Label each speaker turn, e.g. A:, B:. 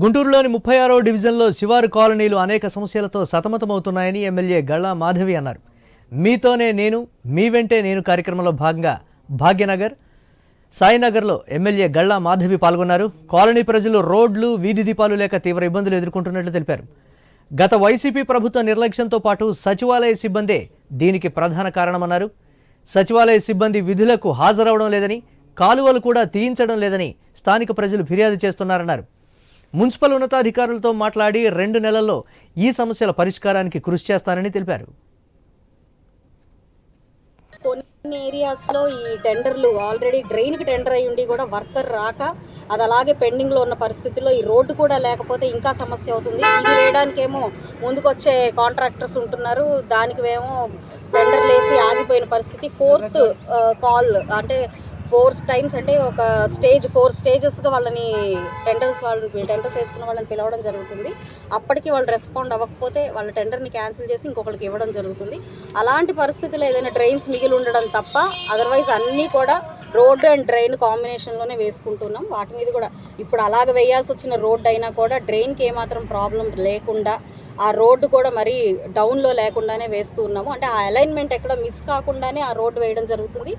A: గుంటూరులోని 36వ డివిజన్లో శివారు కాలనీలు అనేక సమస్యలతో సతమతమవుతున్నాయని ఎమ్మెల్యే గళ్ళా మాధవి అన్నారు. మీతోనే నేను మీ వెంటే నేను కార్యక్రమంలో భాగంగా భాగ్యనగర్, సాయినగర్లో ఎమ్మెల్యే గళ్ళా మాధవి పాల్గొన్నారు. కాలనీ ప్రజలు రోడ్లు, వీధి దీపాలు లేక తీవ్ర ఇబ్బందులు ఎదుర్కొంటున్నట్లు తెలిపారు. గత వైసీపీ ప్రభుత్వ నిర్లక్ష్యంతో పాటు సచివాలయ సిబ్బందే దీనికి ప్రధాన కారణమన్నారు. సచివాలయ సిబ్బంది విధులకు హాజరవడం లేదని, కాలువలు కూడా తీయించడం లేదని స్థానిక ప్రజలు ఫిర్యాదు చేస్తున్నారన్నారు. మున్సిపల్ ఉన్నతాధికారులతో మాట్లాడి 2 నెలల్లో ఈ సమస్యల పరిష్కారానికి కృషి చేస్తానని తెలిపారు.
B: కొన్ని ఏరియాస్లో ఈ టెండర్లు ఆల్రెడీ డ్రైన్కి టెండర్ అయ్యి ఉండి కూడా వర్కర్ రాక అది అలాగే పెండింగ్లో ఉన్న పరిస్థితిలో ఈ రోడ్డు కూడా లేకపోతే ఇంకా సమస్య అవుతుంది. ఇది వేయడానికేమో ముందుకొచ్చే కాంట్రాక్టర్స్ ఉంటున్నారు, దానికి ఏమో టెండర్లు వేసి ఆగిపోయిన పరిస్థితి. 4th కాల్ అంటే 4 times అంటే ఒక 4 స్టేజెస్గా వాళ్ళని టెండర్స్ వేసుకున్న వాళ్ళని పిలవడం జరుగుతుంది. అప్పటికి వాళ్ళు రెస్పాండ్ అవ్వకపోతే వాళ్ళ టెండర్ని క్యాన్సిల్ చేసి ఇంకొకరికి ఇవ్వడం జరుగుతుంది. అలాంటి పరిస్థితుల్లో ఏదైనా డ్రైన్స్ మిగిలి ఉండడం తప్ప అదర్వైజ్ అన్నీ కూడా రోడ్ అండ్ డ్రైన్ కాంబినేషన్లోనే వేసుకుంటున్నాం. వాటి మీద కూడా ఇప్పుడు అలాగ వేయాల్సి వచ్చిన రోడ్ అయినా కూడా డ్రైన్కి ఏమాత్రం ప్రాబ్లం లేకుండా ఆ రోడ్డు కూడా మరీ డౌన్లో లేకుండానే వేస్తూ ఉన్నాము. అంటే ఆ అలైన్మెంట్ ఎక్కడ మిస్ కాకుండానే ఆ రోడ్డు వేయడం జరుగుతుంది.